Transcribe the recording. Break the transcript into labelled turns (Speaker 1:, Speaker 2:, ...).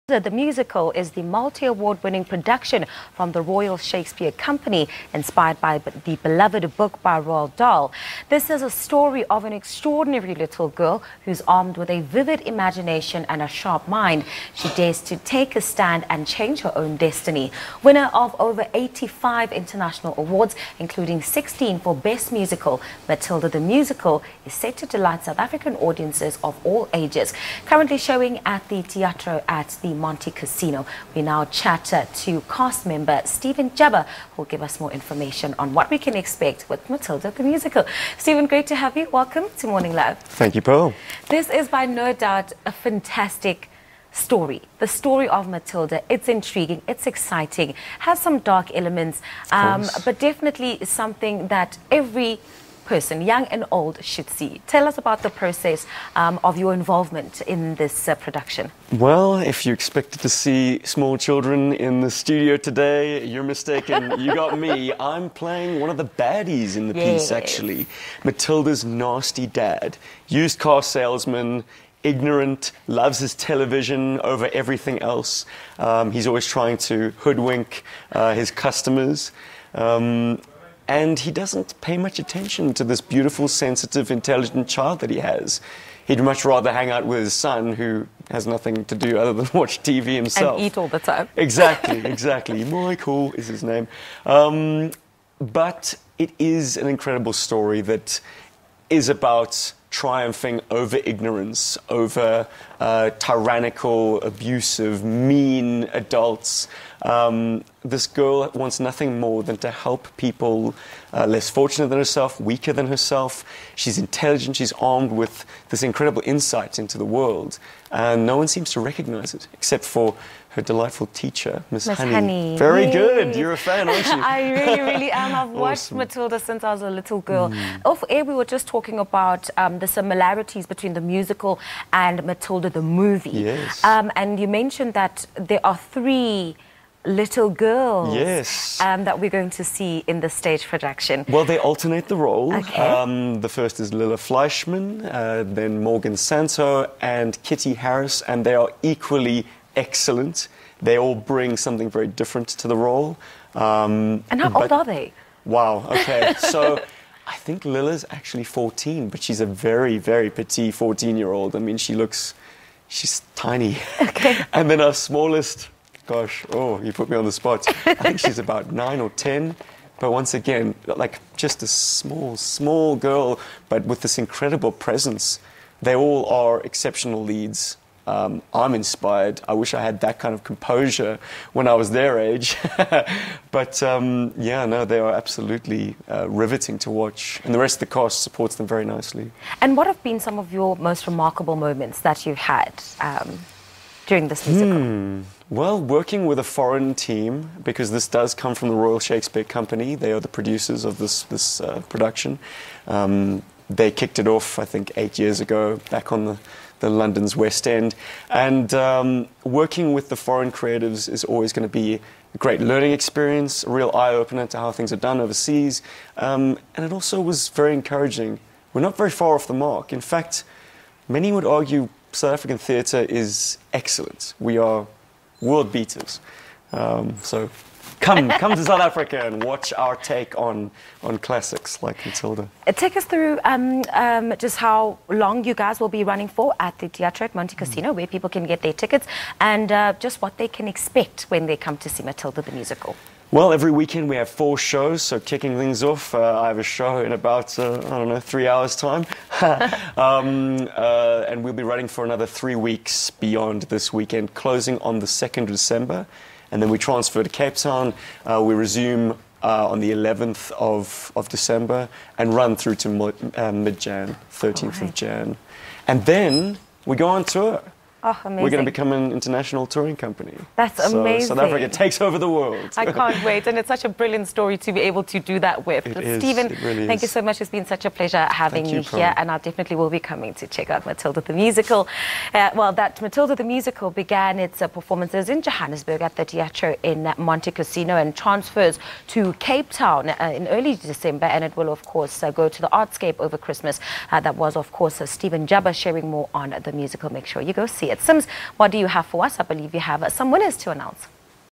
Speaker 1: The Musical is the multi-award-winning production from the Royal Shakespeare Company, inspired by the beloved book by Roald Dahl. This is a story of an extraordinary little girl who's armed with a vivid imagination and a sharp mind. She dares to take a stand and change her own destiny. Winner of over 85 international awards, including 16 for Best Musical, Matilda the Musical is set to delight South African audiences of all ages. Currently showing at the TEATRO at the MONTECASINO. We now chat to cast member Stephan Jubber, who will give us more information on what we can expect with Matilda the Musical. Stephan, great to have you. Welcome to Morning Live.
Speaker 2: Thank you, Pearl.
Speaker 1: This is by no doubt a fantastic story. The story of Matilda. It's intriguing, it's exciting, has some dark elements, but definitely something that every person, young and old, should see. Tell us about the process of your involvement in this production.
Speaker 2: Well, if you expected to see small children in the studio today, you're mistaken. You got me. I'm playing one of the baddies in the piece, actually. Matilda's nasty dad. Used car salesman, ignorant, loves his television over everything else. He's always trying to hoodwink his customers. And he doesn't pay much attention to this beautiful, sensitive, intelligent child that he has. He'd much rather hang out with his son, who has nothing to do other than watch TV himself.
Speaker 1: And eat all the time.
Speaker 2: Exactly, exactly. Michael is his name. But it is an incredible story that is about triumphing over ignorance, over tyrannical, abusive, mean adults. This girl wants nothing more than to help people less fortunate than herself, weaker than herself. She's intelligent, she's armed with this incredible insight into the world. And no one seems to recognize it, except for her delightful teacher, Miss Honey. Very good. You're a fan, aren't you?
Speaker 1: I really am. I've watched Matilda since I was a little girl. Off air, we were just talking about the similarities between the musical and Matilda the movie.
Speaker 2: Yes.
Speaker 1: And you mentioned that there are three little girls that we're going to see in the stage production.
Speaker 2: Well, they alternate the role.
Speaker 1: Okay.
Speaker 2: The first is Lila Fleischman, then Morgan Santo and Kitty Harris, and they are equally excellent. They all bring something very different to the role.
Speaker 1: And how old are they?
Speaker 2: Wow, okay. So I think Lila's actually 14, but she's a very, very petite 14-year-old. I mean, she's tiny. Okay. And then our smallest, gosh, oh, you put me on the spot. I think she's about 9 or 10. But once again, like just a small girl, but with this incredible presence. They all are exceptional leads. I'm inspired. I wish I had that kind of composure when I was their age. But yeah, no, they are absolutely riveting to watch. And the rest of the cast supports them very nicely.
Speaker 1: And what have been some of your most remarkable moments that you've had during this musical?
Speaker 2: Well, working with a foreign team, because this does come from the Royal Shakespeare Company. They are the producers of this production. They kicked it off, I think, 8 years ago, back on the London's West End. And working with the foreign creatives is always going to be a great learning experience, a real eye-opener to how things are done overseas. And it also was very encouraging. We're not very far off the mark. In fact, many would argue South African theatre is excellent. We are world beaters. So come to South Africa and watch our take on classics like Matilda.
Speaker 1: Take us through just how long you guys will be running for at the TEATRO at MONTECASINO, where people can get their tickets, and just what they can expect when they come to see Matilda the Musical.
Speaker 2: Well, every weekend we have 4 shows, so kicking things off, I have a show in about, I don't know, 3 hours' time. And we'll be running for another 3 weeks beyond this weekend, closing on the 2nd of December. And then we transfer to Cape Town. We resume on the 11th of December and run through to mid-Jan, 13th of Jan. And then we go on tour.
Speaker 1: Oh, amazing.
Speaker 2: We're going to become an international touring company.
Speaker 1: That's amazing.
Speaker 2: South Africa takes over the world.
Speaker 1: I can't wait. And it's such a brilliant story to be able to do that with. Stephan, thank you so much. It's been such a pleasure having you here. And I definitely will be coming to check out Matilda the Musical. Well, that Matilda the Musical began its performances in Johannesburg at the TEATRO in MONTECASINO and transfers to Cape Town in early December. And it will, of course, go to the Artscape over Christmas. That was, of course, Stephan Jubber sharing more on the musical. Make sure you go see it. Sims, what do you have for us? I believe you have some winners to announce.